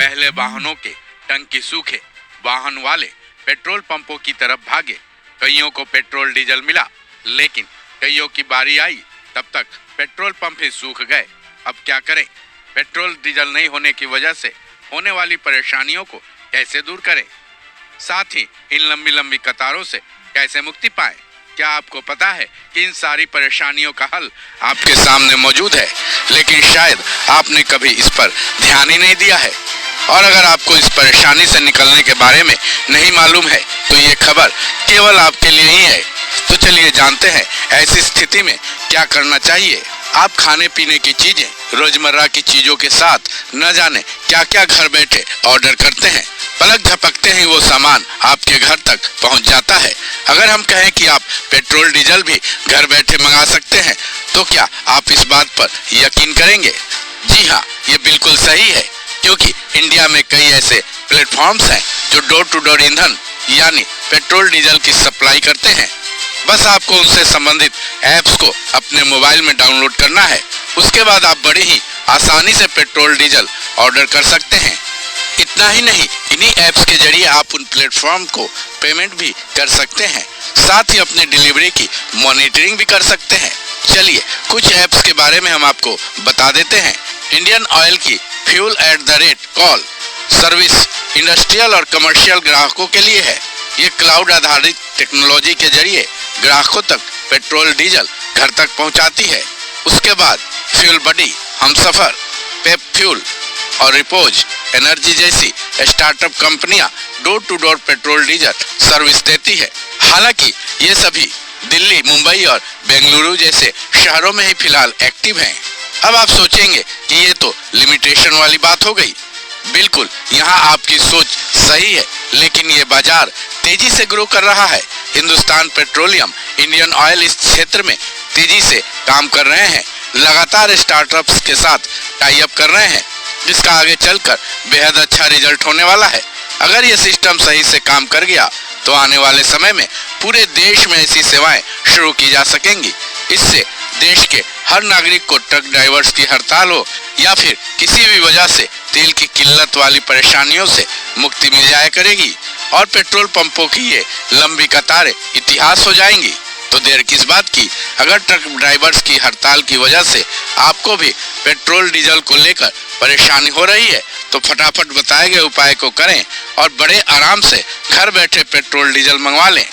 पहले वाहनों के टंकी सूखे, वाहन वाले पेट्रोल पंपों की तरफ भागे। कईयों को पेट्रोल डीजल मिला, लेकिन कईयों की बारी आई तब तक पेट्रोल पंप ही सूख गए। अब क्या करें? पेट्रोल डीजल नहीं होने की वजह से होने वाली परेशानियों को कैसे दूर करें? साथ ही इन लंबी लंबी कतारों से कैसे मुक्ति पाएं? क्या आपको पता है कि इन सारी परेशानियों का हल आपके सामने मौजूद है, लेकिन शायद आपने कभी इस पर ध्यान ही नहीं दिया है। और अगर आपको इस परेशानी से निकलने के बारे में नहीं मालूम है तो ये खबर केवल आपके लिए ही है। तो चलिए जानते हैं ऐसी स्थिति में क्या करना चाहिए। आप खाने पीने की चीजें, रोजमर्रा की चीजों के साथ न जाने क्या क्या घर बैठे ऑर्डर करते हैं। पलक झपकते ही वो सामान आपके घर तक पहुंच जाता है। अगर हम कहें कि आप पेट्रोल डीजल भी घर बैठे मंगा सकते हैं तो क्या आप इस बात पर यकीन करेंगे? जी हाँ, ये बिल्कुल सही है, क्योंकि इंडिया में कई ऐसे प्लेटफॉर्म्स हैं जो डोर टू डोर ईंधन यानी पेट्रोल डीजल की सप्लाई करते हैं। बस आपको उनसे संबंधित ऐप्स को अपने मोबाइल में डाउनलोड करना है। उसके बाद आप बड़ी ही आसानी से पेट्रोल डीजल ऑर्डर कर सकते हैं। इतना ही नहीं, इन्हीं ऐप्स के जरिए आप उन प्लेटफॉर्म को पेमेंट भी कर सकते हैं, साथ ही अपनी डिलीवरी की मॉनिटरिंग भी कर सकते हैं। चलिए कुछ ऐप्स के बारे में हम आपको बता देते हैं। इंडियन ऑयल की fuel at the rate call service industrial और कमर्शियल ग्राहकों के लिए है। ये क्लाउड आधारित टेक्नोलॉजी के जरिए ग्राहकों तक पेट्रोल डीजल घर तक पहुंचाती है। उसके बाद Fuel Buddy, Humsafar, Pep Fuel और रिपोज एनर्जी जैसी स्टार्टअप कंपनियां door to door petrol diesel service देती है। हालांकि ये सभी दिल्ली, मुंबई और बेंगलुरु जैसे शहरों में ही फिलहाल एक्टिव हैं। अब आप सोचेंगे कि ये तो लिमिटेशन वाली बात हो गई। बिल्कुल, यहाँ आपकी सोच सही है, लेकिन ये बाजार तेजी से ग्रो कर रहा है। हिंदुस्तान पेट्रोलियम, इंडियन ऑयल इस क्षेत्र में तेजी से काम कर रहे हैं, लगातार स्टार्टअप्स के साथ टाई अप कर रहे हैं, जिसका आगे चलकर बेहद अच्छा रिजल्ट होने वाला है। अगर ये सिस्टम सही से काम कर गया तो आने वाले समय में पूरे देश में ऐसी सेवाएं शुरू की जा सकेंगी। इससे देश के हर नागरिक को ट्रक ड्राइवर्स की हड़ताल हो या फिर किसी भी वजह से तेल की किल्लत वाली परेशानियों से मुक्ति मिल जाया करेगी और पेट्रोल पंपों की ये लंबी कतारें इतिहास हो जाएंगी। तो देर किस बात की? अगर ट्रक ड्राइवर्स की हड़ताल की वजह से आपको भी पेट्रोल डीजल को लेकर परेशानी हो रही है तो फटाफट बताए गए उपाय को करें और बड़े आराम से घर बैठे पेट्रोल डीजल मंगवा लें।